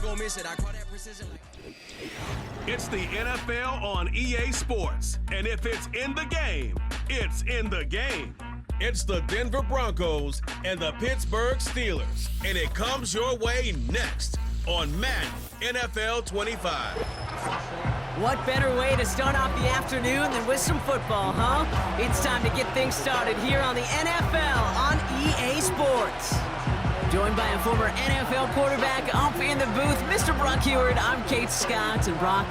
gonna miss it. I call that precision. It's the NFL on EA Sports, and if it's in the game, it's in the game. It's the Denver Broncos and the Pittsburgh Steelers, and it comes your way next on Madden NFL 25. What better way to start off the afternoon than with some football, huh? It's time to get things started here on the NFL on EA Sports. Joined by a former NFL quarterback up in the booth, Mr. Brock Heward. I'm Kate Scott, and Brock,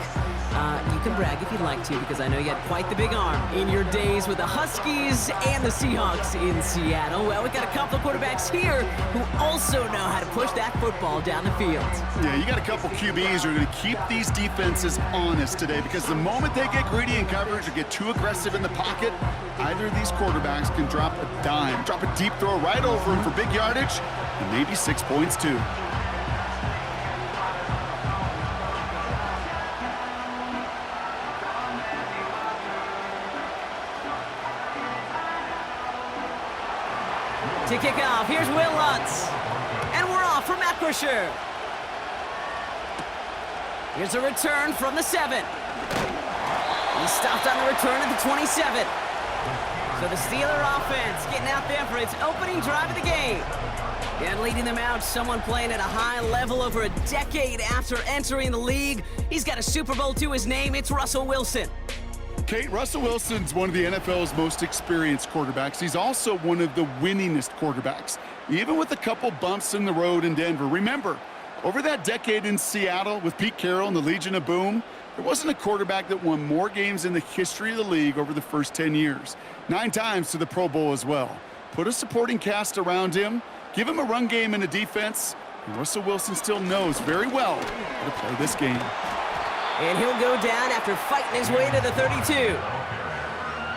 you can brag if you'd like to, because I know you had quite the big arm in your days with the Huskies and the Seahawks in Seattle. Well, we've got a couple of quarterbacks here who also know how to push that football down the field. Yeah, you got a couple QBs who are going to keep these defenses honest today, because the moment they get greedy in coverage or get too aggressive in the pocket, either of these quarterbacks can drop a dime, drop a deep throw right over him for big yardage, and maybe 6 points too. To kick off, here's Will Lutz. And we're off for Matt Crusher. Here's a return from the 7. He stopped on the return at the 27. So the Steeler offense getting out there for its opening drive of the game. And leading them out, someone playing at a high level over a decade after entering the league. He's got a Super Bowl to his name. It's Russell Wilson. Kate, Russell Wilson's one of the NFL's most experienced quarterbacks. He's also one of the winningest quarterbacks, even with a couple bumps in the road in Denver. Remember, over that decade in Seattle with Pete Carroll and the Legion of Boom, there wasn't a quarterback that won more games in the history of the league over the first 10 years. 9 times to the Pro Bowl as well. Put a supporting cast around him, give him a run game and a defense, and Russell Wilson still knows very well how to play this game. And he'll go down after fighting his way to the 32.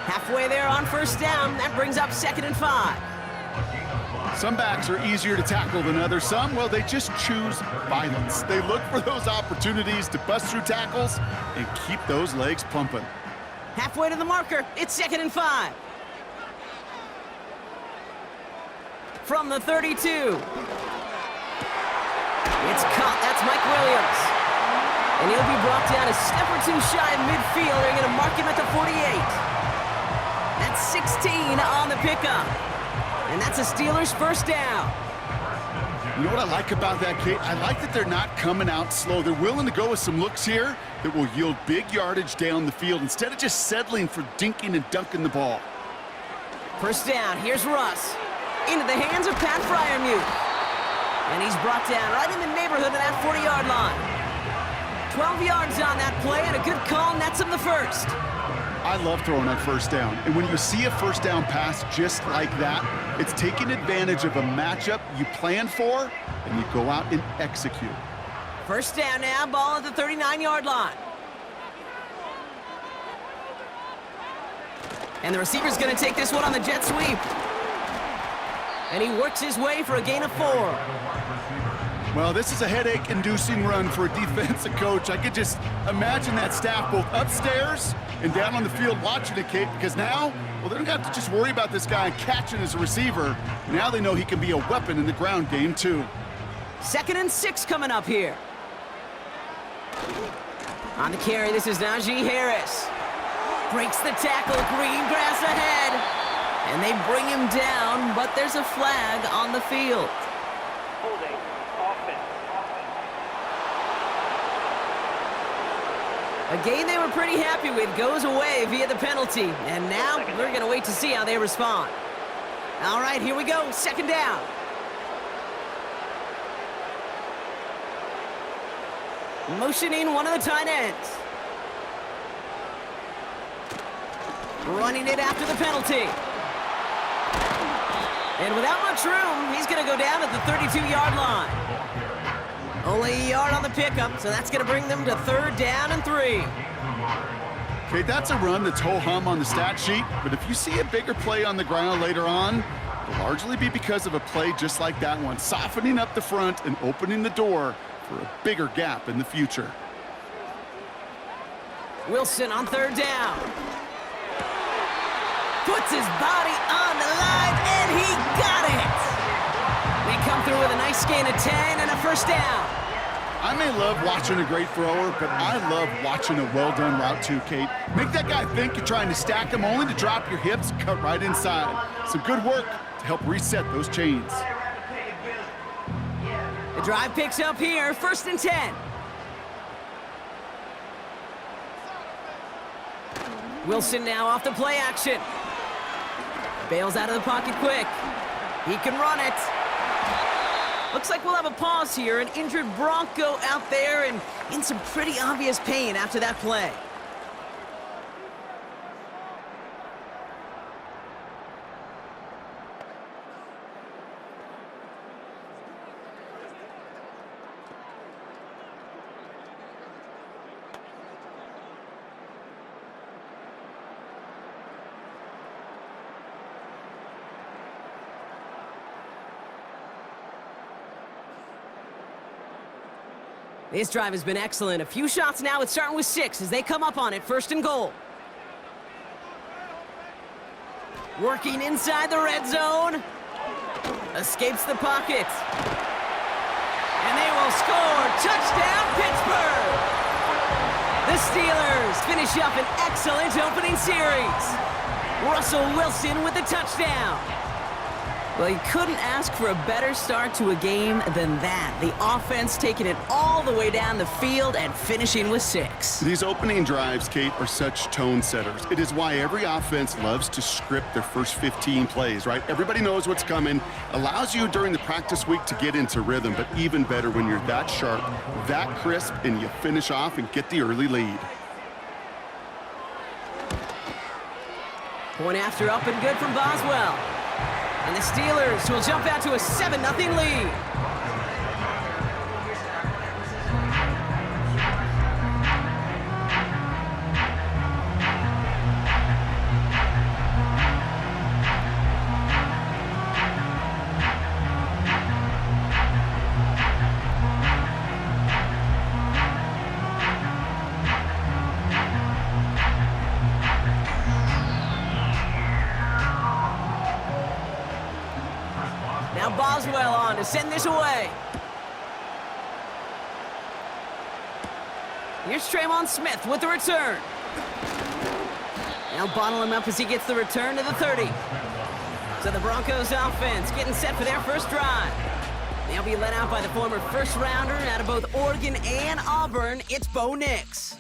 Halfway there on first down. That brings up 2nd and 5. Some backs are easier to tackle than others. Some, well, they just choose violence. They look for those opportunities to bust through tackles and keep those legs pumping. Halfway to the marker. It's 2nd and 5. From the 32. It's caught. That's Mike Williams. And he'll be brought down a step or two shy of midfield. They're going to mark him at the 48. That's 16 on the pickup. And that's a Steelers first down. You know what I like about that, Kate? I like that they're not coming out slow. They're willing to go with some looks here that will yield big yardage down the field instead of just settling for dinking and dunking the ball. First down. Here's Russ. Into the hands of Pat Freiermuth. And he's brought down right in the neighborhood of that 40-yard line. 12 yards on that play, and a good call nets him the first. I love throwing on first down. And when you see a first down pass just like that, it's taking advantage of a matchup you plan for, and you go out and execute. First down now, ball at the 39-yard line. And the receiver's going to take this one on the jet sweep. And he works his way for a gain of 4. Well, this is a headache-inducing run for a defensive coach. I could just imagine that staff both upstairs and down on the field watching it, Kate, because now, well, they don't have to just worry about this guy catching as a receiver. Now they know he can be a weapon in the ground game, too. 2nd and 6 coming up here. On the carry, this is Najee Harris. Breaks the tackle, green grass ahead. And they bring him down, but there's a flag on the field. Holding. A game they were pretty happy with goes away via the penalty. And now we're going to wait to see how they respond. All right, here we go. 2nd down. Motioning one of the tight ends. Running it after the penalty. And without much room, he's going to go down at the 32-yard line. Only a yard on the pickup, so that's going to bring them to 3rd down and 3. Okay, that's a run that's ho-hum on the stat sheet, but if you see a bigger play on the ground later on, it'll largely be because of a play just like that one, softening up the front and opening the door for a bigger gap in the future. Wilson on 3rd down. Puts his body on the line, and he got it! They come through with a nice gain of 10 and a first down. I may love watching a great thrower, but I love watching a well-done route too, Kate. Make that guy think you're trying to stack him only to drop your hips and cut right inside. Some good work to help reset those chains. The drive picks up here, 1st and 10. Wilson now off the play action. Bails out of the pocket quick. He can run it. Looks like we'll have a pause here. An injured Bronco out there and in some pretty obvious pain after that play. This drive has been excellent. A few shots now. It's starting with 6 as they come up on it. 1st and goal. Working inside the red zone. Escapes the pocket. And they will score. Touchdown, Pittsburgh! The Steelers finish up an excellent opening series. Russell Wilson with the touchdown. Well, you couldn't ask for a better start to a game than that. The offense taking it all the way down the field and finishing with 6. These opening drives, Kate, are such tone setters. It is why every offense loves to script their first 15 plays, right? Everybody knows what's coming. Allows you during the practice week to get into rhythm, but even better when you're that sharp, that crisp, and you finish off and get the early lead. Point after up and good from Boswell. And the Steelers will jump out to a 7-0 lead. Now Boswell on to send this away. Here's Tremont Smith with the return. Now bottle him up as he gets the return to the 30. So the Broncos offense getting set for their first drive. They'll be led out by the former first-rounder out of both Oregon and Auburn. It's Bo Nix.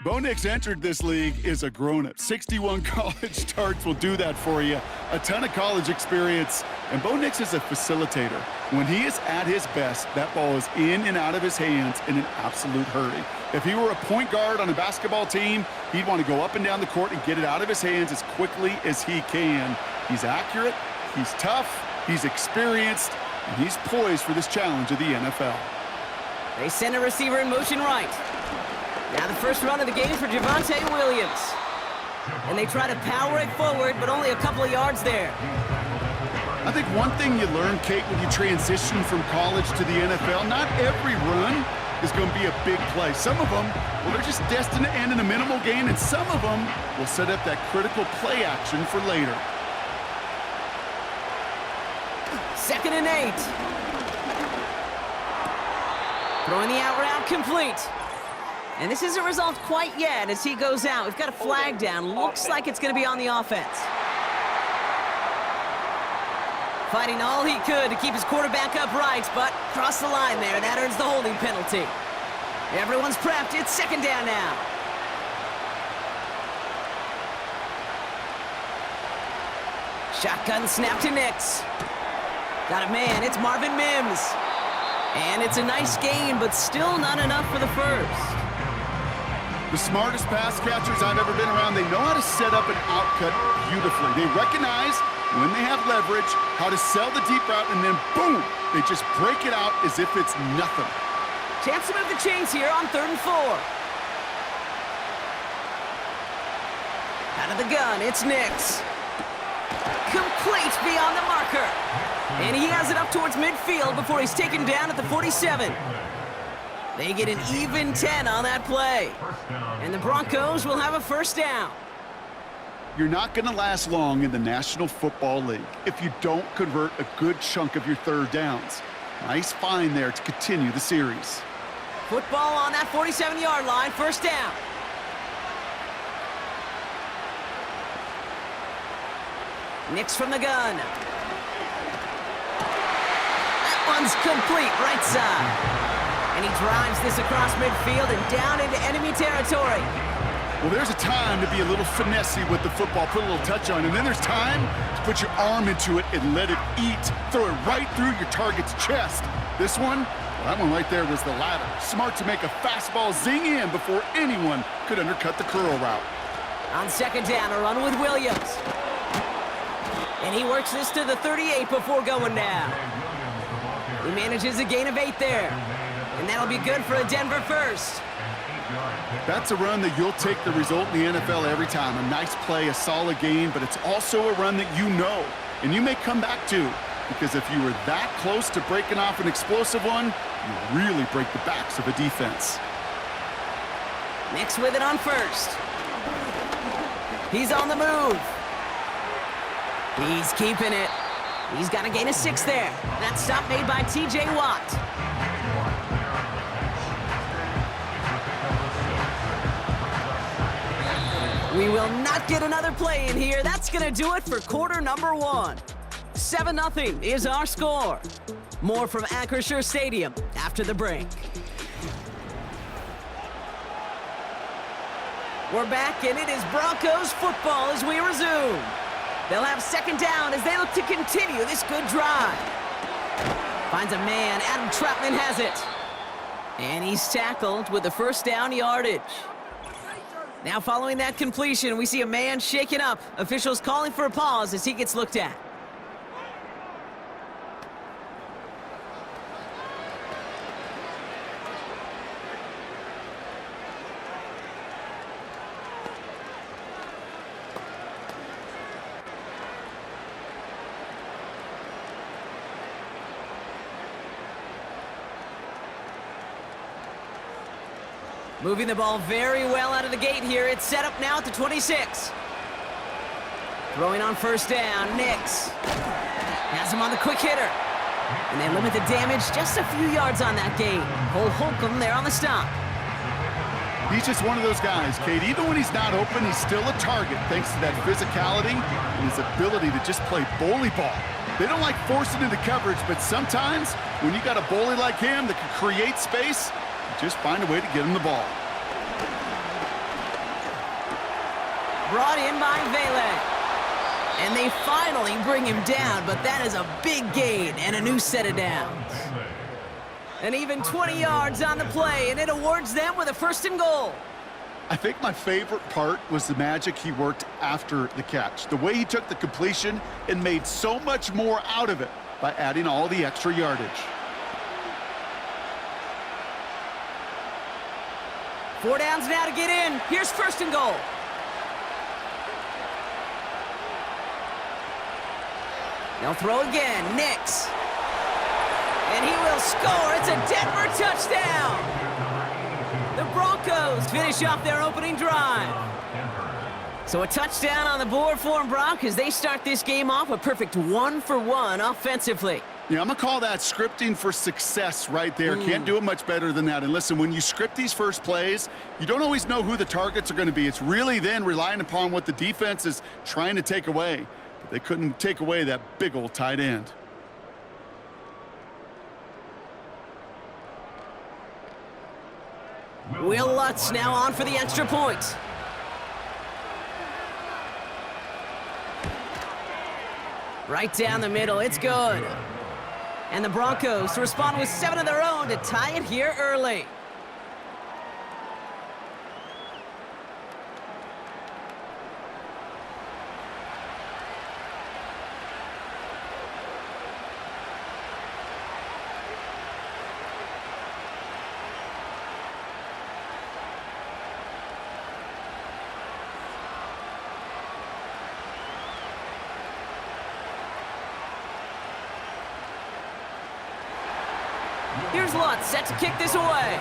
Bo Nix entered this league as a grown-up. 61 college starts will do that for you. A ton of college experience. And Bo Nix is a facilitator. When he is at his best, that ball is in and out of his hands in an absolute hurry. If he were a point guard on a basketball team, he'd want to go up and down the court and get it out of his hands as quickly as he can. He's accurate, he's tough, he's experienced, and he's poised for this challenge of the NFL. They send a receiver in motion right. Now the first run of the game for Javonte Williams. And they try to power it forward, but only a couple of yards there. I think one thing you learn, Kate, when you transition from college to the NFL, not every run is going to be a big play. Some of them, well, they're just destined to end in a minimal gain, and some of them will set up that critical play action for later. 2nd and 8. Throwing the out route complete. And this isn't resolved quite yet as he goes out. We've got a flag down. Looks like it's going to be on the offense. Fighting all he could to keep his quarterback upright, but crossed the line there. That earns the holding penalty. Everyone's prepped. It's 2nd down now. Shotgun snap to Nix. Got a man. It's Marvin Mims. And it's a nice gain, but still not enough for the first. The smartest pass catchers I've ever been around, they know how to set up an outcut beautifully. They recognize when they have leverage, how to sell the deep route, and then boom, they just break it out as if it's nothing. Chance to move the chains here on 3rd and 4. Out of the gun, it's Nix. Complete beyond the marker. And he has it up towards midfield before he's taken down at the 47. They get an even 10 on that play. And the Broncos will have a first down. You're not going to last long in the National Football League if you don't convert a good chunk of your 3rd downs. Nice find there to continue the series. Football on that 47-yard line, first down. Nix from the gun. That one's complete, right side. And he drives this across midfield and down into enemy territory. Well, there's a time to be a little finessey with the football, put a little touch on, and then there's time to put your arm into it and let it eat. Throw it right through your target's chest. This one, well, that one right there was the latter. Smart to make a fastball zing in before anyone could undercut the curl route. On second down, a run with Williams. And he works this to the 38 before going down. He manages a gain of 8 there. And that'll be good for a Denver first. That's a run that you'll take the result in the NFL every time. A nice play, a solid gain, but it's also a run that you know and you may come back to, because if you were that close to breaking off an explosive one, you really break the backs of a defense. Nix with it on first. He's on the move. He's keeping it. He's got a gain of 6 there. That stop made by T.J. Watt. We will not get another play in here. That's going to do it for quarter number 1. 7-0 is our score. More from Acrisure Stadium after the break. We're back, and it is Broncos football as we resume. They'll have second down as they look to continue this good drive. Finds a man. Adam Troutman has it. And he's tackled with the first down yardage. Now following that completion, we see a man shaken up. Officials calling for a pause as he gets looked at. Moving the ball very well out of the gate here. It's set up now at the 26. Throwing on first down, Nix. Has him on the quick hitter. And they limit the damage just a few yards on that gain. Cole Holcomb there on the stop. He's just one of those guys, Kate. Even when he's not open, he's still a target thanks to that physicality and his ability to just play bully ball. They don't like forcing into coverage, but sometimes when you got a bully like him that can create space, just find a way to get him the ball. Brought in by Vele. And they finally bring him down, but that is a big gain and a new set of downs. And even 20 yards on the play, and it awards them with a first and goal. I think my favorite part was the magic he worked after the catch. The way he took the completion and made so much more out of it by adding all the extra yardage. 4 downs now to get in. Here's first and goal. They'll throw again. Nix. And he will score. It's a Denver touchdown. The Broncos finish off their opening drive. So a touchdown on the board for them, Brock, as they start this game off a perfect 1-for-1 offensively. Yeah, I'm going to call that scripting for success right there. Can't do it much better than that. And listen, when you script these first plays, you don't always know who the targets are going to be. It's really then relying upon what the defense is trying to take away. But they couldn't take away that big old tight end. Will Lutz now on for the extra point. Right down the middle, it's good. And the Broncos respond with 7 of their own to tie it here early. Here's Lutz, set to kick this away.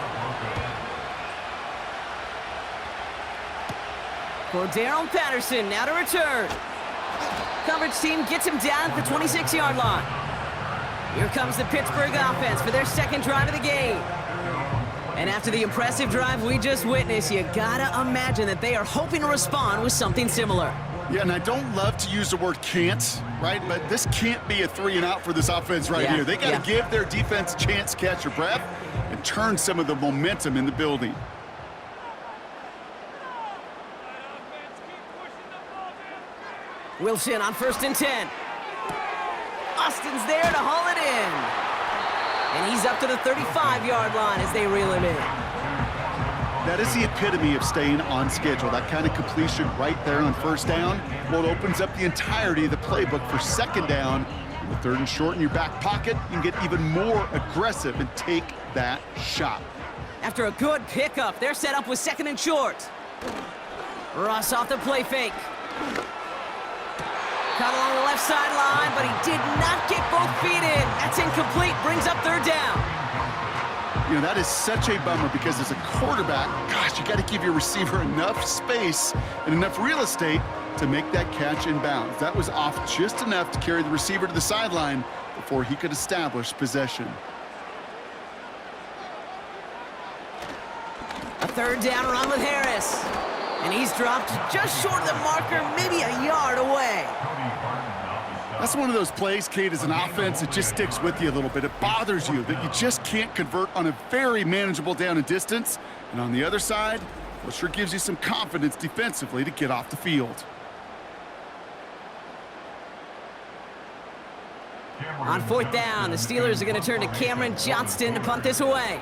Cordarrelle Patterson now to return. Coverage team gets him down at the 26-yard line. Here comes the Pittsburgh offense for their second drive of the game. And after the impressive drive we just witnessed, you gotta imagine that they are hoping to respond with something similar. Yeah, and I don't love to use the word can't, right? But this can't be a 3-and-out for this offense right here. They got to give their defense a chance to catch their breath and turn some of the momentum in the building. Wilson on 1st and 10. Austin's there to haul it in. And he's up to the 35-yard line as they reel him in. That is the epitome of staying on schedule. That kind of completion right there on 1st down. Well, it opens up the entirety of the playbook for 2nd down. With 3rd and short in your back pocket, you can get even more aggressive and take that shot. After a good pickup, they're set up with 2nd and short. Russ off the play fake. Caught along the left sideline, but he did not get both feet in. That's incomplete, brings up 3rd down. You know, that is such a bummer because as a quarterback, gosh, you got to give your receiver enough space and enough real estate to make that catch in bounds. That was off just enough to carry the receiver to the sideline before he could establish possession. A 3rd down run with Harris. And he's dropped just short of the marker, maybe a yard away. That's one of those plays, Kate, as an offense, it just sticks with you a little bit. It bothers you that you just can't convert on a very manageable down and distance. And on the other side, well, it sure gives you some confidence defensively to get off the field. On 4th down, the Steelers are going to turn to Cameron Johnston to punt this away.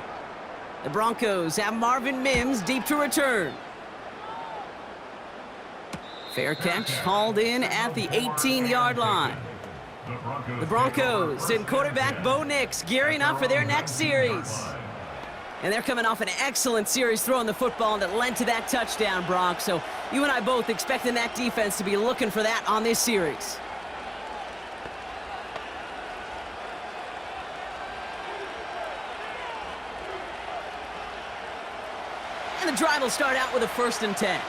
The Broncos have Marvin Mims deep to return. Fair catch, hauled in at the 18-yard line. The Broncos and quarterback Bo Nix gearing up for their next series. And they're coming off an excellent series throwing the football that led to that touchdown, Bronx. So you and I both expecting that defense to be looking for that on this series. And the drive will start out with a 1st and 10.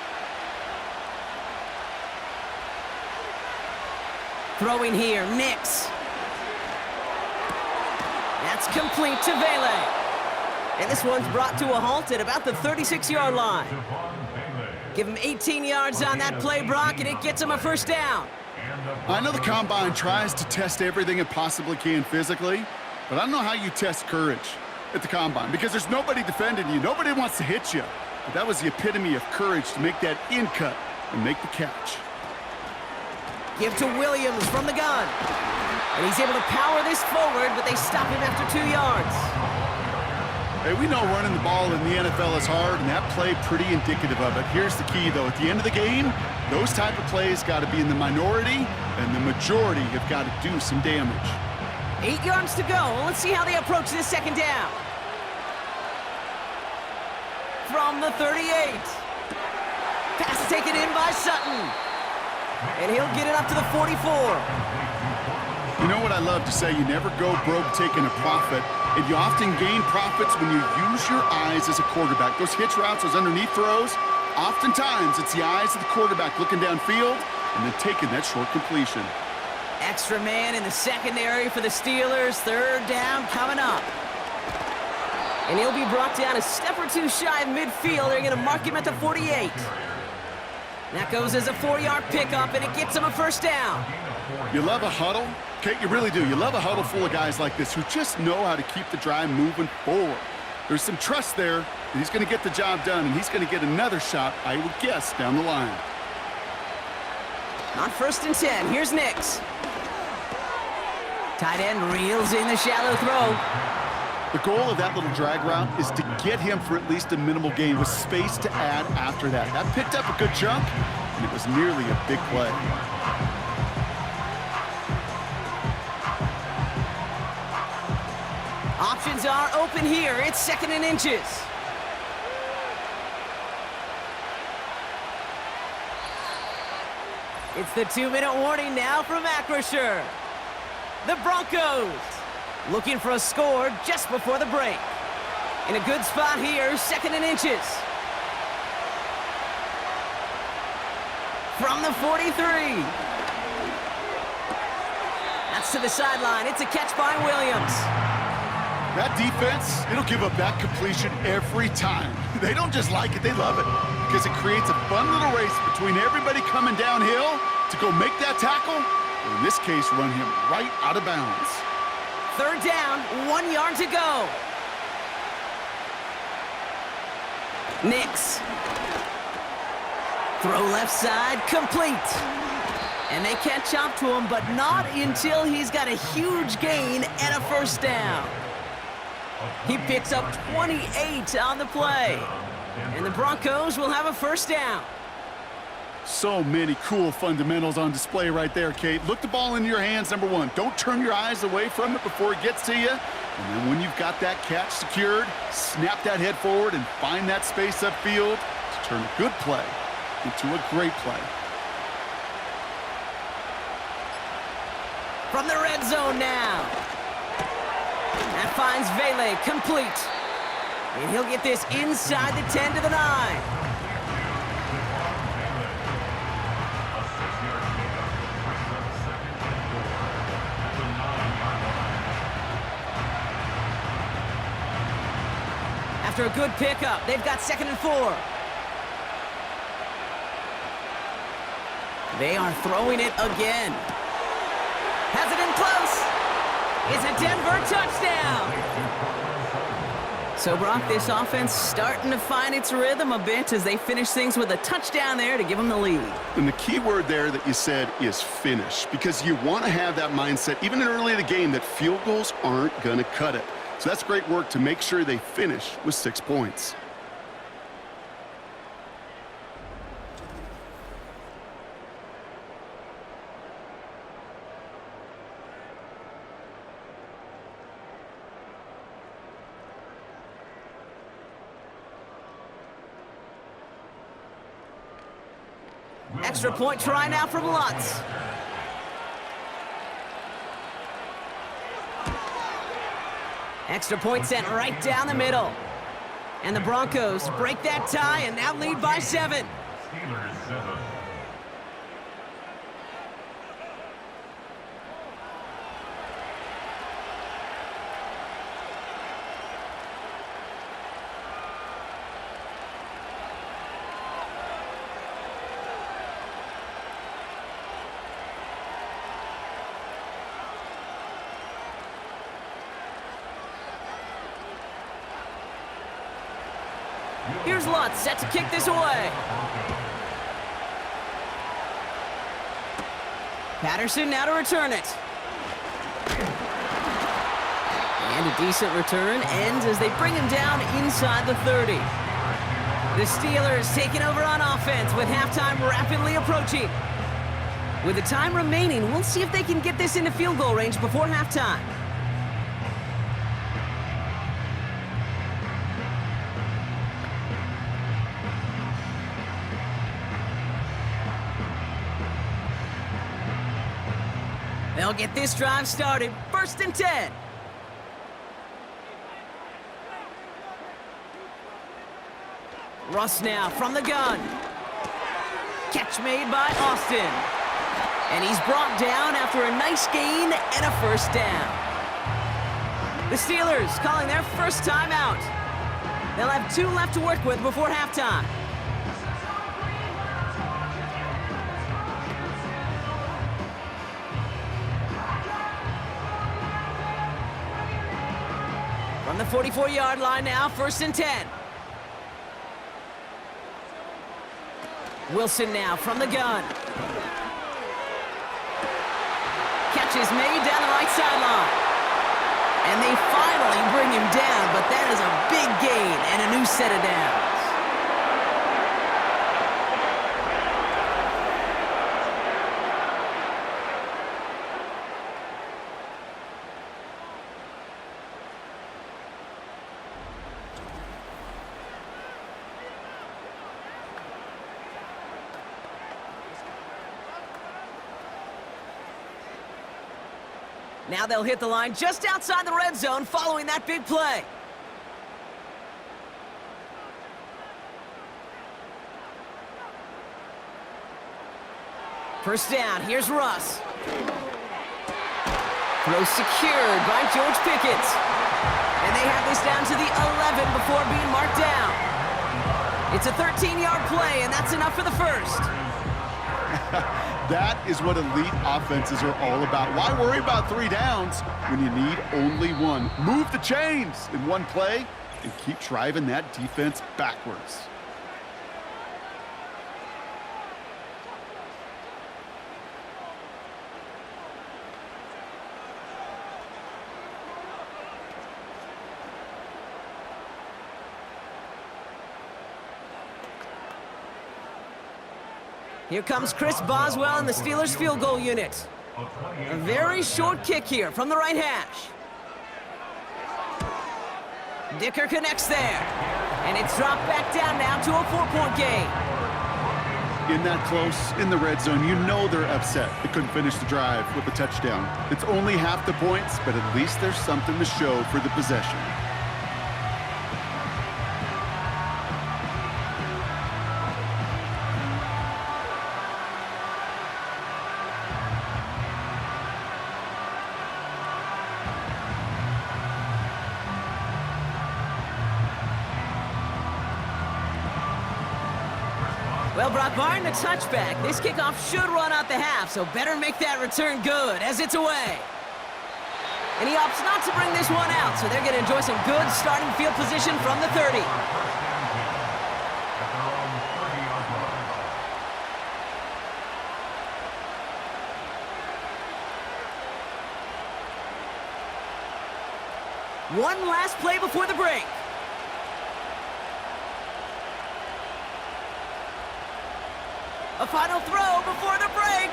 Throwing here, Nix. That's complete to Vele. And this one's brought to a halt at about the 36-yard line. Give him 18 yards on that play, Brock, and it gets him a 1st down. I know the Combine tries to test everything it possibly can physically, but I don't know how you test courage at the Combine because there's nobody defending you. Nobody wants to hit you. But that was the epitome of courage to make that in cut and make the catch. Give to Williams from the gun. And he's able to power this forward, but they stop him after 2 yards. Hey, we know running the ball in the NFL is hard, and that play pretty indicative of it. Here's the key, though. At the end of the game, those type of plays got to be in the minority, and the majority have got to do some damage. 8 yards to go. Let's see how they approach this 2nd down. From the 38. Pass taken in by Sutton. And he'll get it up to the 44. You know what I love to say? You never go broke taking a profit. And you often gain profits when you use your eyes as a quarterback. Those hitch routes, those underneath throws, oftentimes it's the eyes of the quarterback looking downfield and then taking that short completion. Extra man in the secondary for the Steelers. 3rd down coming up. And he'll be brought down a step or two shy of midfield. They're going to mark him at the 48. That goes as a 4-yard pickup, and it gets him a 1st down. You love a huddle? Kate, you really do. You love a huddle full of guys like this who just know how to keep the drive moving forward. There's some trust there that he's going to get the job done, and he's going to get another shot, I would guess, down the line. On 1st and 10, here's Nix. Tight end reels in the shallow throw. The goal of that little drag route is to get him for at least a minimal gain with space to add after that. That picked up a good chunk, and it was nearly a big play. Options are open here. It's 2nd and inches. It's the 2-minute warning now from Acrisure. The Broncos looking for a score just before the break. In a good spot here, 2nd and inches. From the 43. That's to the sideline. It's a catch by Williams. That defense, it'll give up that completion every time. They don't just like it, they love it. Because it creates a fun little race between everybody coming downhill to go make that tackle, or in this case, run him right out of bounds. Third down, 1 yard to go. Nix. Throw left side, complete. And they catch up to him, but not until he's got a huge gain and a first down. He picks up 28 on the play. And the Broncos will have a first down. So many cool fundamentals on display right there, Kate. Look the ball into your hands, number one. Don't turn your eyes away from it before it gets to you. And then when you've got that catch secured, snap that head forward and find that space upfield to turn a good play into a great play. From the red zone now. That finds Vele, complete. And he'll get this inside the 10 to the 9. After a good pickup, they've got 2nd and 4. They are throwing it again. Has it in close. It's a Denver touchdown. So, Brock, this offense starting to find its rhythm a bit as they finish things with a touchdown there to give them the lead. And the key word there that you said is finish, because you want to have that mindset, even early in the game, that field goals aren't going to cut it. So that's great work to make sure they finish with 6 points. Extra point try now from Lutz. Extra point sent right down the middle. And the Broncos break that tie and now lead by 7. Steelers 7. Here's Lutz set to kick this away. Patterson now to return it. And a decent return ends as they bring him down inside the 30. The Steelers taking over on offense with halftime rapidly approaching. With the time remaining, we'll see if they can get this into field goal range before halftime. They'll get this drive started. 1st and 10. Russ now from the gun. Catch made by Austin. And he's brought down after a nice gain and a first down. The Steelers calling their first timeout. They'll have 2 left to work with before halftime. From the 44-yard line now, 1st and 10. Wilson now from the gun. Catch is made down the right sideline. And they finally bring him down, but that is a big gain and a new set of downs. Now they'll hit the line just outside the red zone following that big play. First down, here's Russ. Throw secured by George Pickens. And And they have this down to the 11 before being marked down. It's a 13-yard play, and that's enough for the first. That is what elite offenses are all about. Why worry about 3 downs when you need only 1? Move the chains in one play and keep driving that defense backwards. Here comes Chris Boswell in the Steelers field goal unit. A very short kick here from the right hash. Dicker connects there. And it's dropped back down now to a 4-point game. In that close, in the red zone, you know they're upset. They couldn't finish the drive with the touchdown. It's only half the points, but at least there's something to show for the possession. Well, Brock, barring the touchback, this kickoff should run out the half, so better make that return good as it's away. And he opts not to bring this one out, so they're going to enjoy some good starting field position from the 30. One last play before the break. A final throw before the break.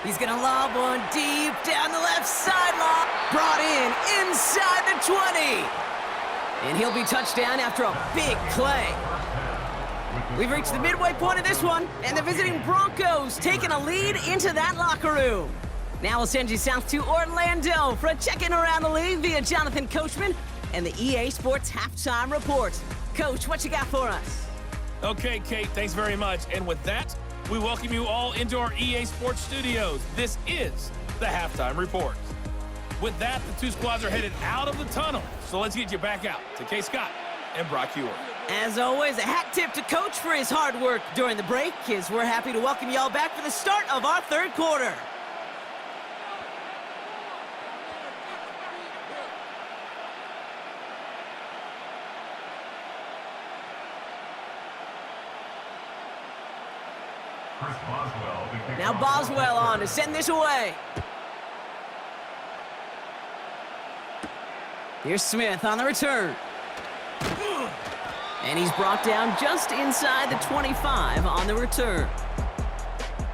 He's going to lob one deep down the left sideline. Brought in inside the 20. And he'll be touchdown after a big play. We've reached the midway point of this one, and the visiting Broncos taking a lead into that locker room. Now we'll send you south to Orlando for a check-in around the league via Jonathan Coachman and the EA Sports Halftime Report. Coach, what you got for us? Okay, Kate, thanks very much. And with that, we welcome you all into our EA Sports studios. This is the Halftime Report. With that, the 2 squads are headed out of the tunnel. So let's get you back out to Kay Scott and Brock Hewer. As always, a hat tip to Coach for his hard work during the break, as we're happy to welcome y'all back for the start of our 3rd quarter. Now Boswell on to send this away. Here's Smith on the return. And he's brought down just inside the 25 on the return.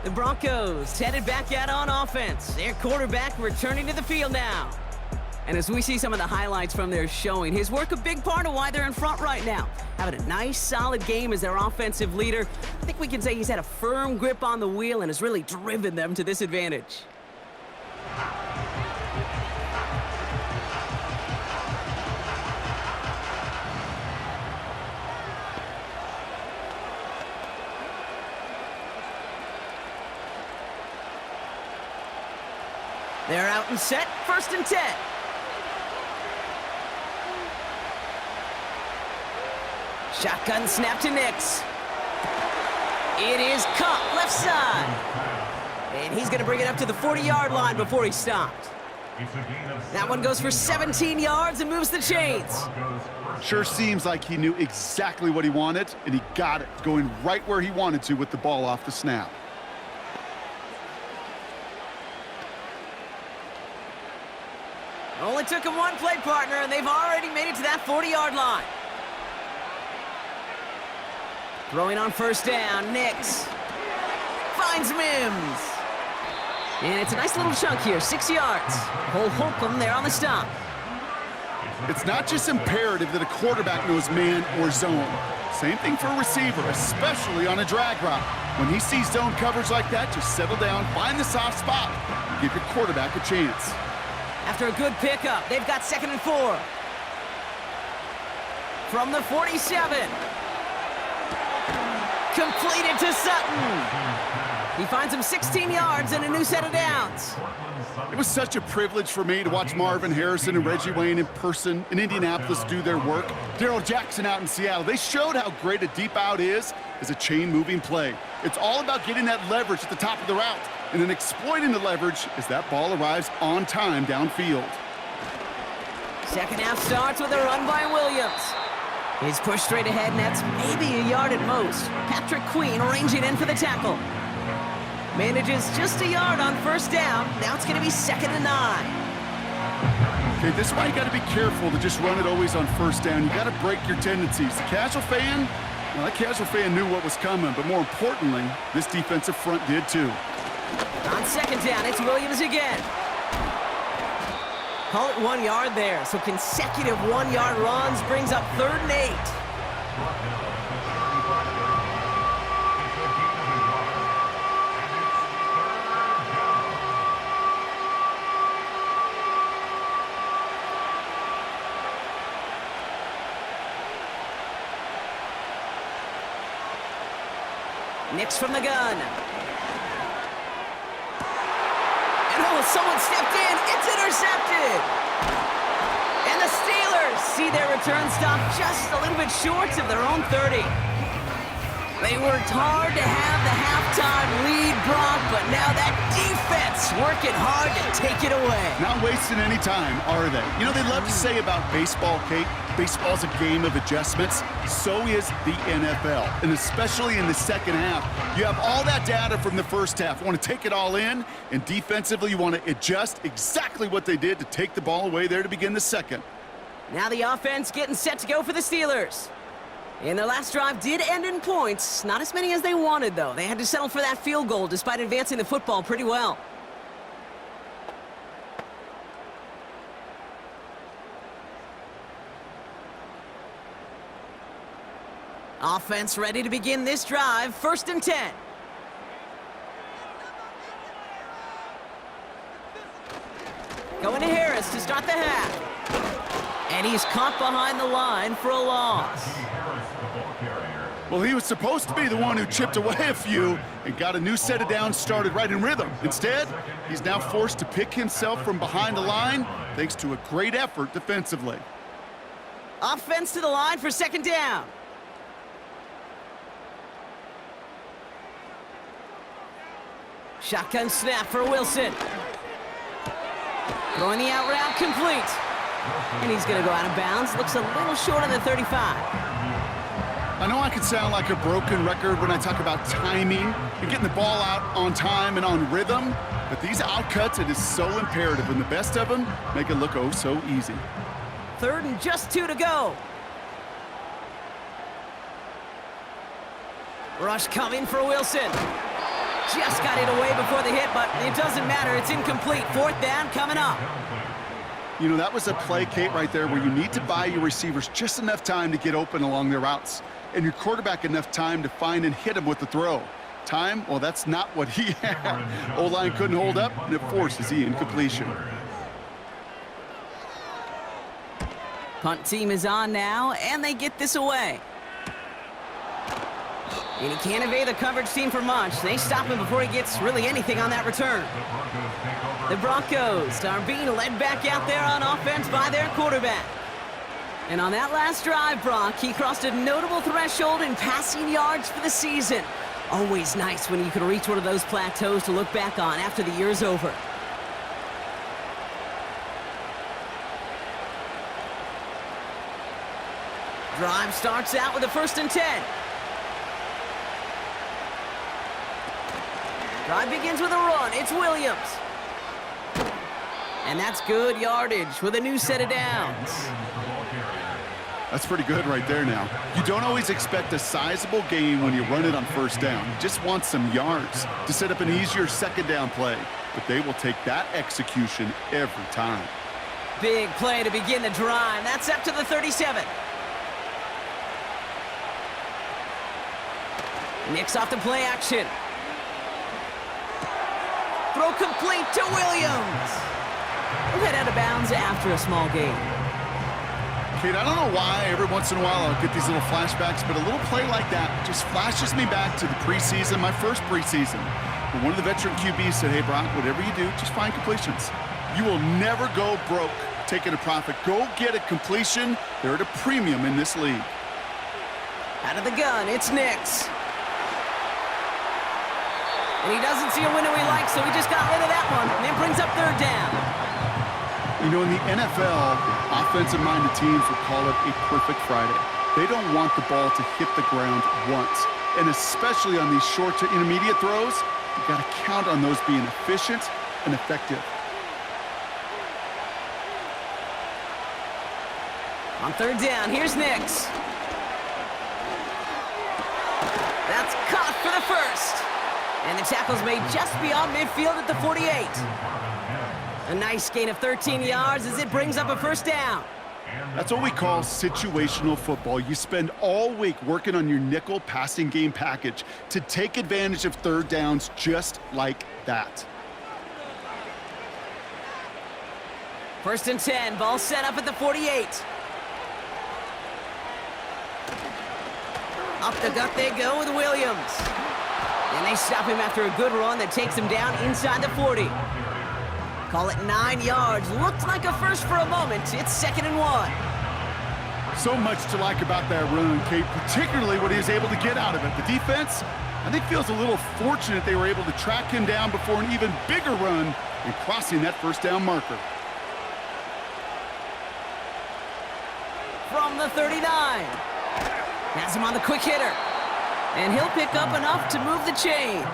The Broncos headed back out on offense. Their quarterback returning to the field now. And as we see some of the highlights from their showing, his work a big part of why they're in front right now. Having a nice, solid game as their offensive leader. I think we can say he's had a firm grip on the wheel and has really driven them to this advantage. They're out and set, 1st and 10. Shotgun snap to Nix. It is caught left side. And he's going to bring it up to the 40-yard line before he stopped. That one goes for 17 yards and moves the chains. Sure seems like he knew exactly what he wanted, and he got it, going right where he wanted to with the ball off the snap. Only took him one play, partner, and they've already made it to that 40-yard line. Throwing on 1st down, Nix finds Mims. And it's a nice little chunk here, 6 yards. Cole Holcomb there on the stop. It's not just imperative that a quarterback knows man or zone. Same thing for a receiver, especially on a drag route. When he sees zone coverage like that, just settle down, find the soft spot, give your quarterback a chance. After a good pickup, they've got 2nd and 4. From the 47. Completed to Sutton. He finds him 16 yards and a new set of downs. It was such a privilege for me to watch Marvin Harrison and Reggie Wayne in person in Indianapolis do their work. Darrell Jackson out in Seattle. They showed how great a deep out is as a chain-moving play. It's all about getting that leverage at the top of the route and then exploiting the leverage as that ball arrives on time downfield. Second half starts with a run by Williams. He's pushed straight ahead, and that's maybe a yard at most. Patrick Queen ranging in for the tackle. Manages just a yard on first down. Now it's going to be 2nd and 9. Okay, this is why you got to be careful to just run it always on first down. You got to break your tendencies. The casual fan, well, that casual fan knew what was coming, but more importantly, this defensive front did too. On second down, it's Williams again. Call it 1 yard there, so consecutive 1-yard runs brings up 3rd and 8. Nix from the gun. And oh, someone stepped in. It's intercepted. And the Steelers see their return stop just a little bit short of their own 30. They worked hard to have the halftime lead, Brock, but now that defense working hard to take it away. Not wasting any time, are they? You know, they love to say about baseball, Kate, baseball's a game of adjustments. So is the NFL, and especially in the second half. You have all that data from the first half. You want to take it all in, and defensively you want to adjust exactly what they did to take the ball away there to begin the second. Now the offense getting set to go for the Steelers. And their last drive did end in points. Not as many as they wanted, though. They had to settle for that field goal despite advancing the football pretty well. Offense ready to begin this drive. 1st and 10. Going to Harris to start the half. And he's caught behind the line for a loss. Well, he was supposed to be the one who chipped away a few and got a new set of downs started right in rhythm. Instead, he's now forced to pick himself from behind the line thanks to a great effort defensively. Offense to the line for 2nd down. Shotgun snap for Wilson. Throwing the out route complete. And he's going to go out of bounds. Looks a little short of the 35. I know I could sound like a broken record when I talk about timing and getting the ball out on time and on rhythm, but these outcuts, it is so imperative, and the best of them make it look oh so easy. 3rd and just 2 to go. Rush coming for Wilson. Just got it away before the hit, but it doesn't matter. It's incomplete. 4th down coming up. You know, that was a play, Kate, right there where you need to buy your receivers just enough time to get open along their routes, and your quarterback enough time to find and hit him with the throw. Time, well, that's not what he had. O-line couldn't hold up, and it forces the incompletion. Punt team is on now, and they get this away. And he can't evade the coverage team for much. They stop him before he gets really anything on that return. The Broncos are being led back out there on offense by their quarterback. And on that last drive, Brock, he crossed a notable threshold in passing yards for the season. Always nice when you can reach one of those plateaus to look back on after the year's over. Drive starts out with a 1st and 10. Drive begins with a run. It's Williams. And that's good yardage with a new set of downs. That's pretty good right there now. You don't always expect a sizable gain when you run it on 1st down. You just want some yards to set up an easier 2nd down play. But they will take that execution every time. Big play to begin the drive. That's up to the 37. Nix off the play action. Throw complete to Williams. We'll head out of bounds after a small gain. Kate, I don't know why every once in a while I'll get these little flashbacks, but a little play like that just flashes me back to the preseason, my first preseason. But one of the veteran QBs said, hey, Brock, whatever you do, just find completions. You will never go broke taking a profit. Go get a completion. They're at a premium in this league. Out of the gun, it's Nix. And he doesn't see a window he likes, so he just got rid of that one. And then brings up third down. You know, in the NFL, offensive-minded teams would call it a perfect Friday. They don't want the ball to hit the ground once. And especially on these short to intermediate throws, you've got to count on those being efficient and effective. On third down, here's Nix. That's caught for the first. And the tackle's made just beyond midfield at the 48. A nice gain of 13 yards as it brings up a first down. That's what we call situational football. You spend all week working on your nickel passing game package to take advantage of third downs just like that. First and 10, ball set up at the 48. Up the gut they go with Williams. And they stop him after a good run that takes him down inside the 40. Call it 9 yards. Looked like a first for a moment. It's 2nd and 1. So much to like about that run, Kate, particularly what he was able to get out of it. The defense, I think, feels a little fortunate they were able to track him down before an even bigger run and crossing that first down marker. From the 39. Has him on the quick hitter. And he'll pick up enough to move the chains.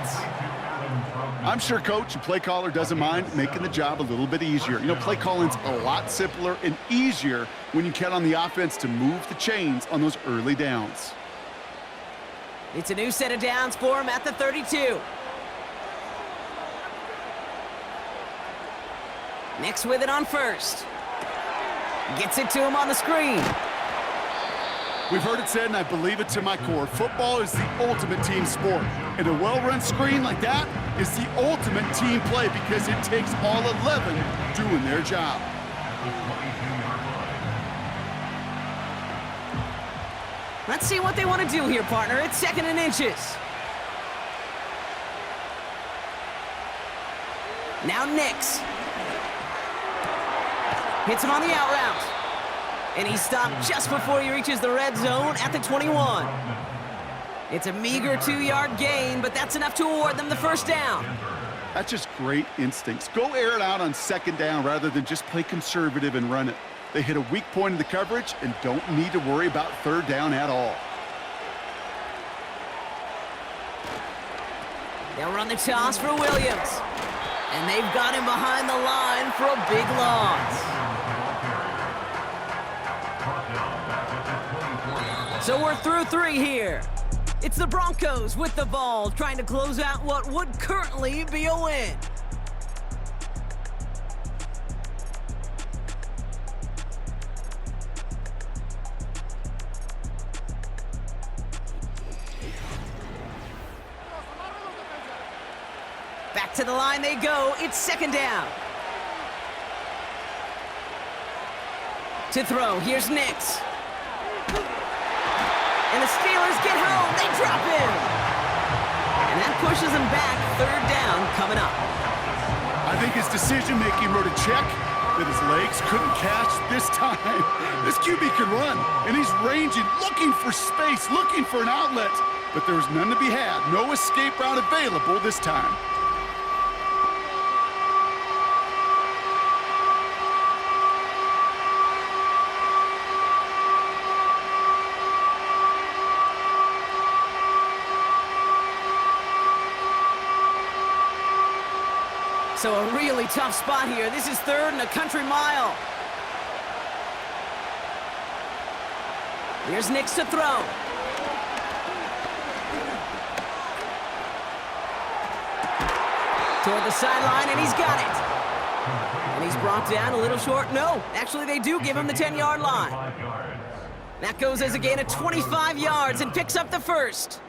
I'm sure coach and play caller doesn't mind making the job a little bit easier. You know, play calling's a lot simpler and easier when you count on the offense to move the chains on those early downs. It's a new set of downs for him at the 32. Nix with it on first. Gets it to him on the screen. We've heard it said, and I believe it to my core, football is the ultimate team sport. And a well-run screen like that is the ultimate team play because it takes all 11 doing their job. Let's see what they want to do here, partner. It's 2nd and inches. Now Nix. Hits him on the out route. And he stopped just before he reaches the red zone at the 21. It's a meager 2-yard gain, but that's enough to award them the first down. That's just great instincts. Go air it out on 2nd down rather than just play conservative and run it. They hit a weak point in the coverage and don't need to worry about 3rd down at all. They'll run the toss for Williams. And they've got him behind the line for a big loss. So we're through 3 here. It's the Broncos with the ball, trying to close out what would currently be a win. Back to the line they go. It's 2nd down. To throw, here's Nix. And the Steelers get home. They drop him. And that pushes them back. 3rd down coming up. I think his decision-making wrote a check that his legs couldn't catch this time. This QB can run, and he's ranging, looking for space, looking for an outlet. But there's none to be had. No escape route available this time. So a really tough spot here. This is 3rd and a country mile. Here's Nix to throw. Toward the sideline, and he's got it. And he's brought down a little short. No, actually they do give him the 10-yard line. That goes as a gain of 25 yards and picks up the first.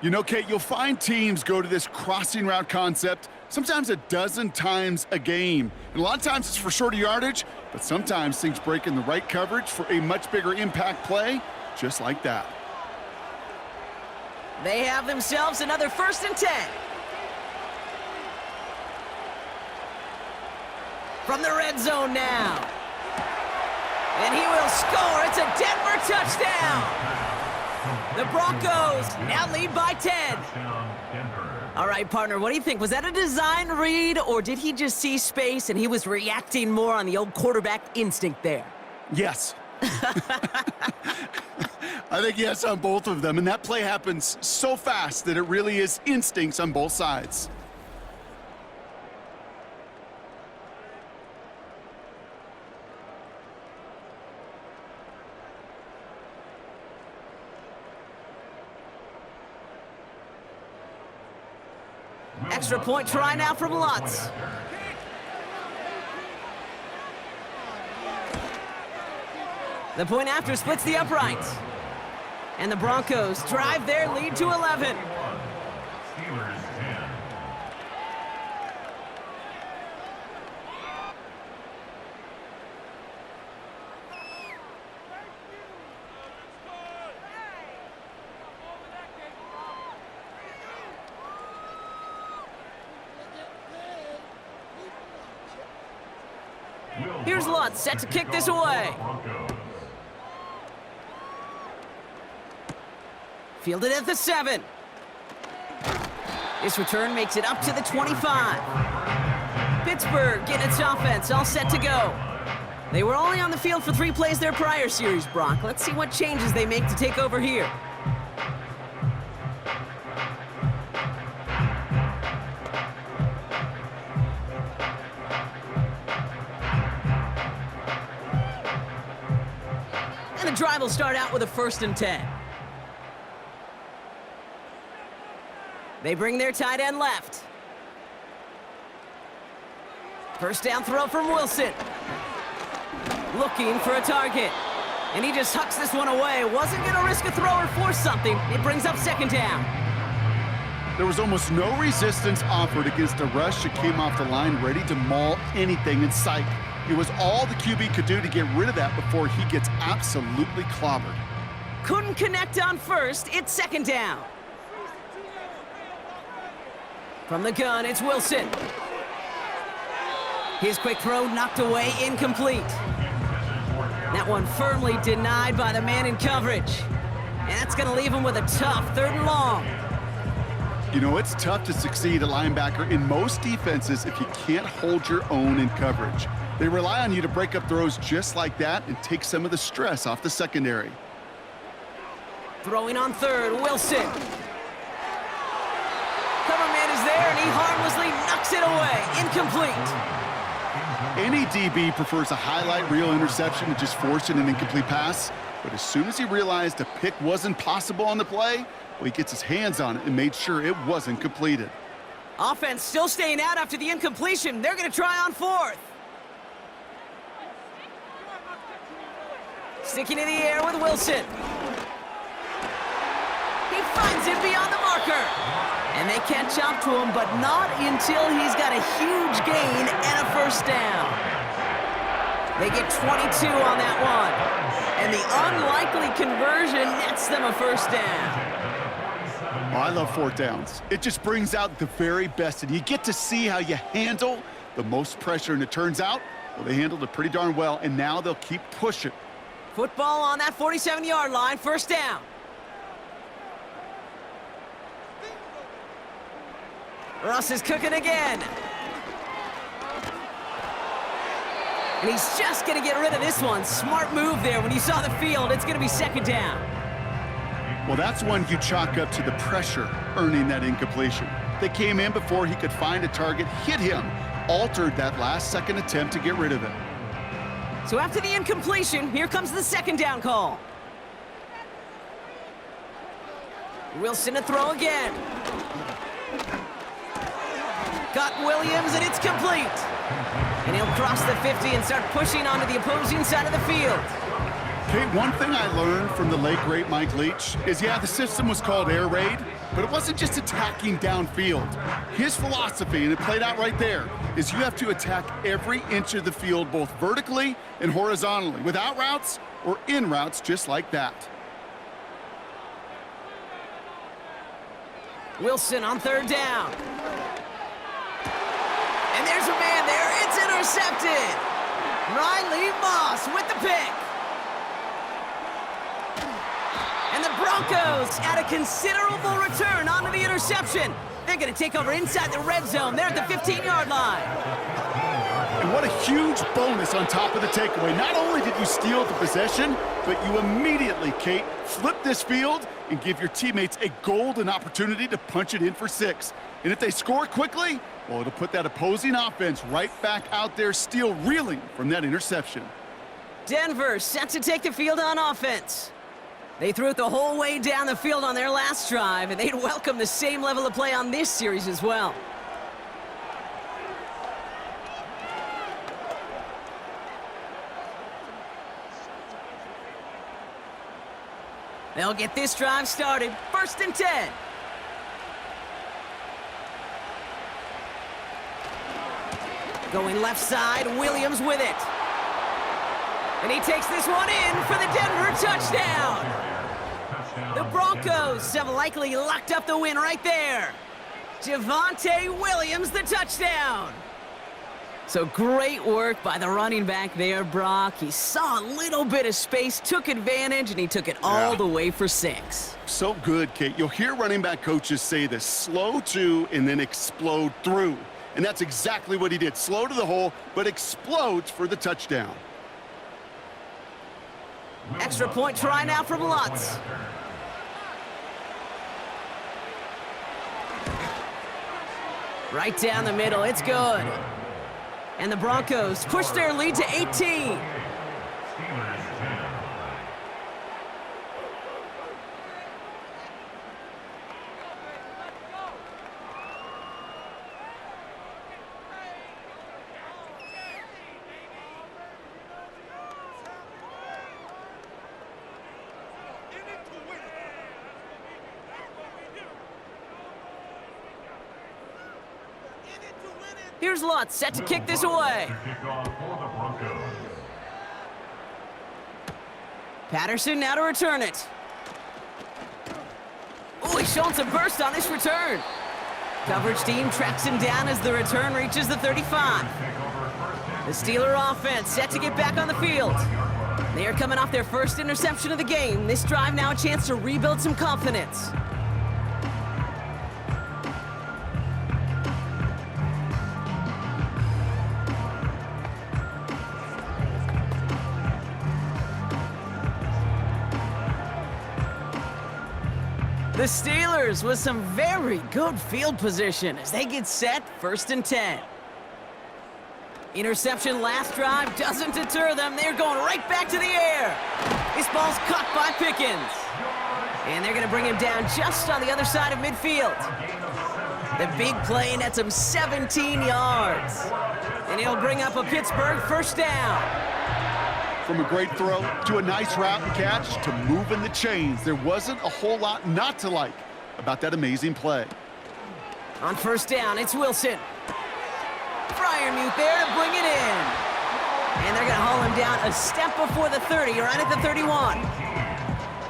You know, Kate, you'll find teams go to this crossing route concept sometimes a dozen times a game. And a lot of times it's for shorter yardage, but sometimes things break in the right coverage for a much bigger impact play, just like that. They have themselves another 1st and 10. From the red zone now. And he will score. It's a Denver touchdown. The Broncos now lead by 10. All right, partner, what do you think? Was that a design read, or did he just see space and he was reacting more on the old quarterback instinct there? Yes. I think yes on both of them, and that play happens so fast that it really is instincts on both sides. Extra point try now from Lutz. The point after splits the uprights. And the Broncos drive their lead to 11. Here's Lutz, set to kick this away. Fielded at the 7. This return makes it up to the 25. Pittsburgh getting its offense all set to go. They were only on the field for 3 plays their prior series, Brock. Let's see what changes they make to take over here. And the drive will start out with a 1st and 10. They bring their tight end left. First down throw from Wilson. Looking for a target. And he just hucks this one away. Wasn't going to risk a throw or force something. It brings up 2nd down. There was almost no resistance offered against a rush that came off the line ready to maul anything in sight. It was all the QB could do to get rid of that before he gets absolutely clobbered. Couldn't connect on first. It's 2nd down. From the gun, it's Wilson. His quick throw knocked away, incomplete. That one firmly denied by the man in coverage. And that's going to leave him with a tough 3rd and long. You know, it's tough to succeed at linebacker in most defenses if you can't hold your own in coverage. They rely on you to break up throws just like that and take some of the stress off the secondary. Throwing on 3rd, Wilson. Cover man is there, and he harmlessly knocks it away. Incomplete. Any DB prefers a highlight reel interception to just forcing an incomplete pass. But as soon as he realized a pick wasn't possible on the play, well, he gets his hands on it and made sure it wasn't completed. Offense still staying out after the incompletion. They're going to try on 4th. Sticking in the air with Wilson. He finds it beyond the marker. And they catch up to him, but not until he's got a huge gain and a 1st down. They get 22 on that one. And the unlikely conversion nets them a 1st down. Oh, I love 4th downs. It just brings out the very best, and you get to see how you handle the most pressure, and it turns out, well, they handled it pretty darn well, and now they'll keep pushing. Football on that 47-yard line, 1st down. Russ is cooking again. And he's just going to get rid of this one. Smart move there. When you saw the field, it's going to be 2nd down. Well, that's one you chalk up to the pressure earning that incompletion. They came in before he could find a target, hit him, altered that last-second attempt to get rid of it. So after the incompletion, here comes the 2nd down call. Wilson to throw again. Got Williams, and it's complete. And he'll cross the 50 and start pushing onto the opposing side of the field. Okay, one thing I learned from the late, great Mike Leach is, yeah, the system was called air raid, but it wasn't just attacking downfield. His philosophy, and it played out right there, is you have to attack every inch of the field, both vertically and horizontally, without routes or in routes just like that. Wilson on 3rd down. And there's a man there. It's intercepted. intercepted. Riley Moss with the pick. And the Broncos add a considerable return onto the interception. They're going to take over inside the red zone. They're at the 15-yard line. And what a huge bonus on top of the takeaway. Not only did you steal the possession, but you immediately, Kate, flip this field and give your teammates a golden opportunity to punch it in for 6. And if they score quickly, well, it'll put that opposing offense right back out there, still reeling from that interception. Denver set to take the field on offense. They threw it the whole way down the field on their last drive, and they'd welcome the same level of play on this series as well. They'll get this drive started. 1st and 10. Going left side, Williams with it. And he takes this one in for the Denver touchdown. The Broncos have likely locked up the win right there. Javonte Williams, the touchdown. So great work by the running back there, Brock. He saw a little bit of space, took advantage, and he took it all the way for 6. So good, Kate. You'll hear running back coaches say this: slow to and then explode through. And that's exactly what he did. Slow to the hole, but explodes for the touchdown. Extra point try now from Lutz. Right down the middle, it's good. And the Broncos push their lead to 18. Here's Lutz, set to kick this away. Patterson now to return it. Oh, he's showing some burst on this return. Coverage team tracks him down as the return reaches the 35. The Steeler offense set to get back on the field. They are coming off their first interception of the game. This drive now a chance to rebuild some confidence. The Steelers with some very good field position as they get set, 1st and 10. Interception last drive doesn't deter them. They're going right back to the air. This ball's caught by Pickens. And they're going to bring him down just on the other side of midfield. The big play nets him 17 yards. And he'll bring up a Pittsburgh 1st down. From a great throw to a nice route and catch to moving the chains, there wasn't a whole lot not to like about that amazing play. On 1st down, it's Wilson. Freiermuth there to bring it in. And they're going to haul him down a step before the 30, right at the 31.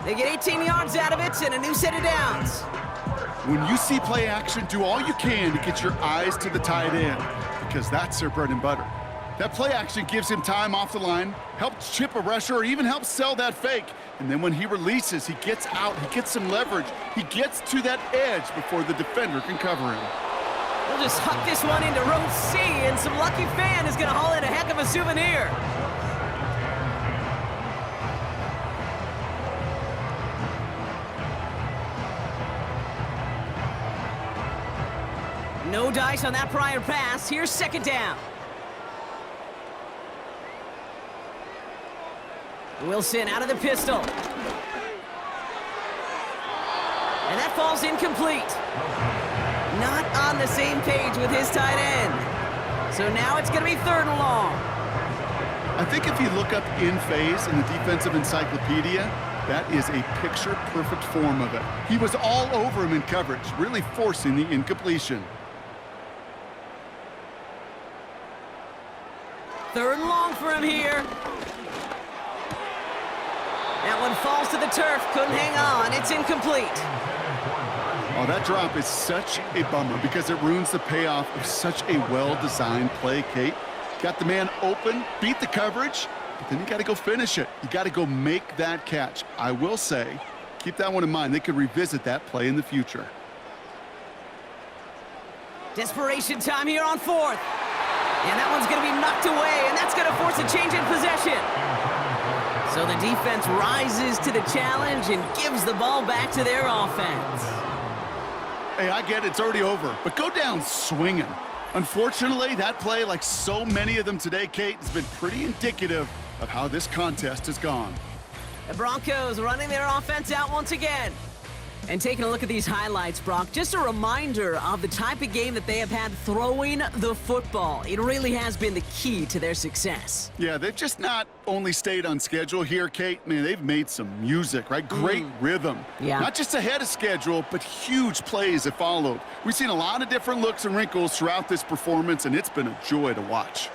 They get 18 yards out of it and a new set of downs. When you see play action, do all you can to get your eyes to the tight end, because that's their bread and butter. That play action gives him time off the line, helps chip a rusher, or even helps sell that fake. And then when he releases, he gets out, he gets some leverage. He gets to that edge before the defender can cover him. We'll just huck this one into row C, and some lucky fan is going to haul in a heck of a souvenir. No dice on that prior pass. Here's 2nd down. Wilson out of the pistol. And that falls incomplete. Not on the same page with his tight end. So now it's going to be 3rd and long. I think if you look up in phase in the defensive encyclopedia, that is a picture-perfect form of it. He was all over him in coverage, really forcing the incompletion. 3rd and long for him here. That one falls to the turf, couldn't hang on, it's incomplete. Oh, that drop is such a bummer because it ruins the payoff of such a well-designed play, Kate. Got the man open, beat the coverage, but then you got to go finish it. You got to go make that catch. I will say, keep that one in mind. They could revisit that play in the future. Desperation time here on fourth. And that one's going to be knocked away, and that's going to force a change in possession. So the defense rises to the challenge and gives the ball back to their offense. Hey, I get it, it's already over, but go down swinging. Unfortunately, that play, like so many of them today, Kate, has been pretty indicative of how this contest has gone. The Broncos running their offense out once again. And taking a look at these highlights, Brock, just a reminder of the type of game that they have had throwing the football. It really has been the key to their success. Yeah, they've just not only stayed on schedule here, Kate. Man, they've made some music, right? Great rhythm. Yeah. Not just ahead of schedule, but huge plays have followed. We've seen a lot of different looks and wrinkles throughout this performance, and it's been a joy to watch.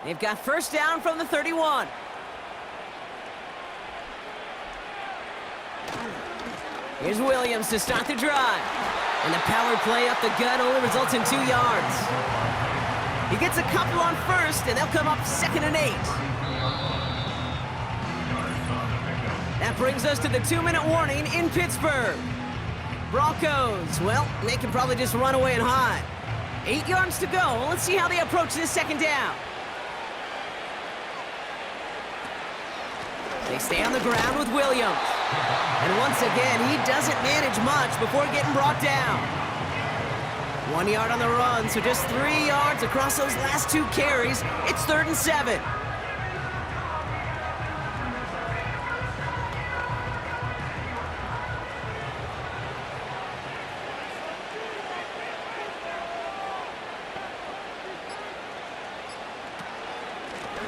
They've got first down from the 31. Here's Williams to start the drive. And the power play up the gut only results in 2 yards. He gets a couple on first, and they'll come up 2nd and 8. That brings us to the 2-minute warning in Pittsburgh. Broncos, well, they can probably just run away and hide. 8 yards to go. Let's see how they approach this 2nd down. They stay on the ground with Williams. And once again, he doesn't manage much before getting brought down. 1 yard on the run, so just 3 yards across those last 2 carries. It's 3rd and 7.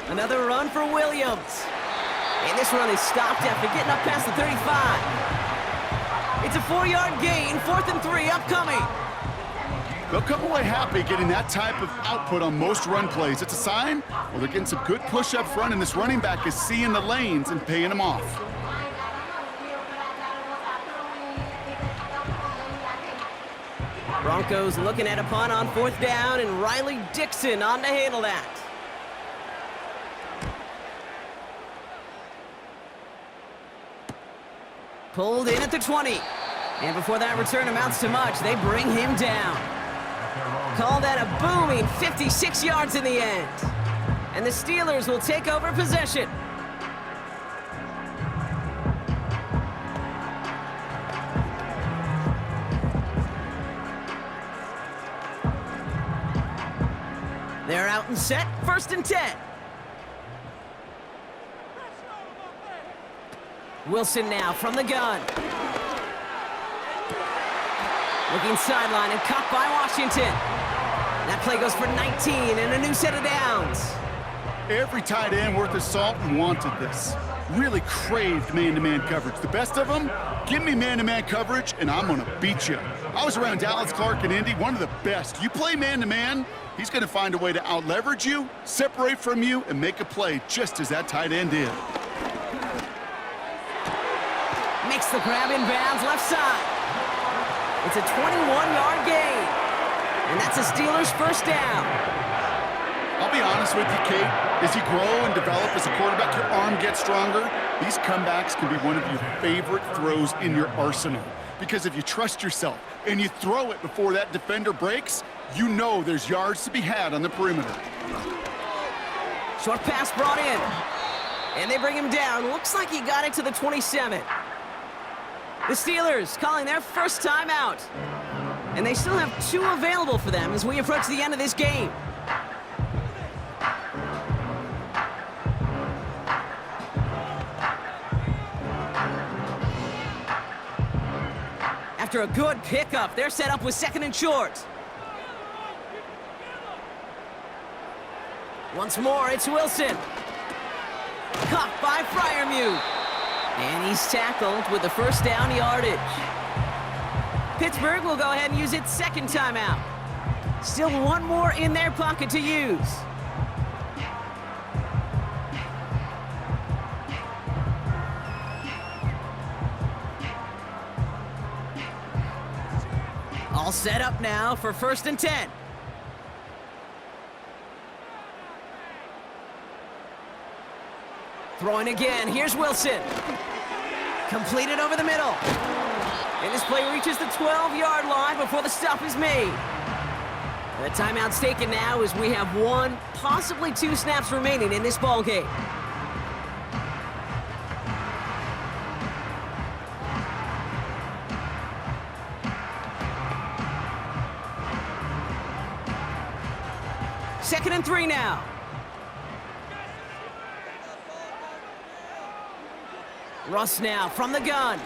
Another run for Williams. And this run is stopped after getting up past the 35. It's a 4-yard gain, 4th and 3 upcoming. They'll come away happy getting that type of output on most run plays. It's a sign, well, they're getting some good push up front, and this running back is seeing the lanes and paying them off. Broncos looking at a punt on 4th down, and Riley Dixon on to handle that. Pulled in at the 20. And before that return amounts to much, they bring him down. Call that a booming 56 yards in the end. And the Steelers will take over possession. They're out and set, 1st and 10. Wilson now from the gun. Looking sideline and caught by Washington. That play goes for 19 and a new set of downs. Every tight end worth his salt wanted this. Really craved man-to-man coverage. The best of them, give me man-to-man coverage and I'm gonna beat you. I was around Dallas Clark and Indy, one of the best. You play man-to-man, he's gonna find a way to out-leverage you, separate from you, and make a play just as that tight end did. Makes the grab in bounds left side. It's a 21-yard gain. And that's a Steelers first down. I'll be honest with you, Kate. As you grow and develop as a quarterback, your arm gets stronger. These comebacks can be one of your favorite throws in your arsenal. Because if you trust yourself and you throw it before that defender breaks, you know there's yards to be had on the perimeter. Short pass brought in. And they bring him down. Looks like he got it to the 27. The Steelers calling their first timeout. And they still have 2 available for them as we approach the end of this game. After a good pickup, they're set up with 2nd and short. Once more, it's Wilson. Caught by Freiermuth. And he's tackled with the first down yardage. Pittsburgh will go ahead and use its 2nd timeout. Still 1 more in their pocket to use. All All set up now for 1st and 10. Throwing again. Here's Wilson. Completed over the middle. And this play reaches the 12-yard line before the stop is made. The timeout's taken now as we have 1, possibly 2 snaps remaining in this ball game. Second and 3 now. Russ now from the gun.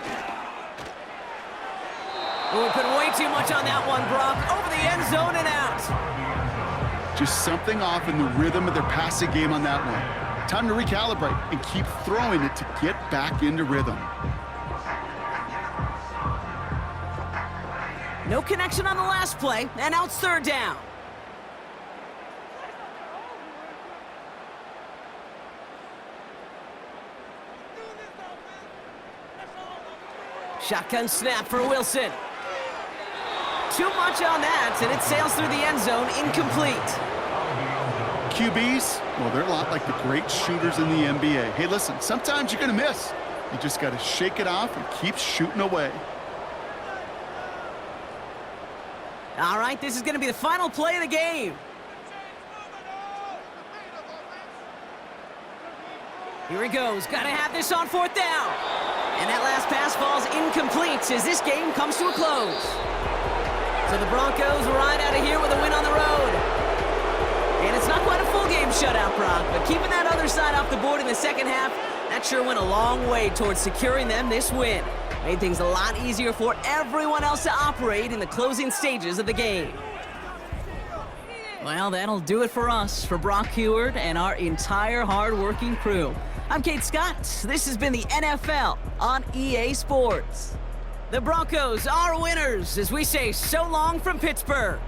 Oh, put way too much on that one, Brock. Over the end zone and out. Just something off in the rhythm of their passing game on that one. Time to recalibrate and keep throwing it to get back into rhythm. No connection on the last play, and now it's 3rd down. Shotgun snap for Wilson. Too much on that, and it sails through the end zone, incomplete. QBs, well, they're a lot like the great shooters in the NBA. Hey, listen, sometimes you're going to miss. You just got to shake it off and keep shooting away. All right, this is going to be the final play of the game. Here he goes. Got to have this on 4th down. And that last pass falls incomplete as this game comes to a close. So the Broncos ride out of here with a win on the road. And it's not quite a full game shutout, Brock, but keeping that other side off the board in the second half, that sure went a long way towards securing them this win. Made things a lot easier for everyone else to operate in the closing stages of the game. Well, that'll do it for us, for Brock Heward and our entire hard-working crew. I'm Kate Scott. This has been the NFL on EA Sports. The Broncos are winners as we say so long from Pittsburgh.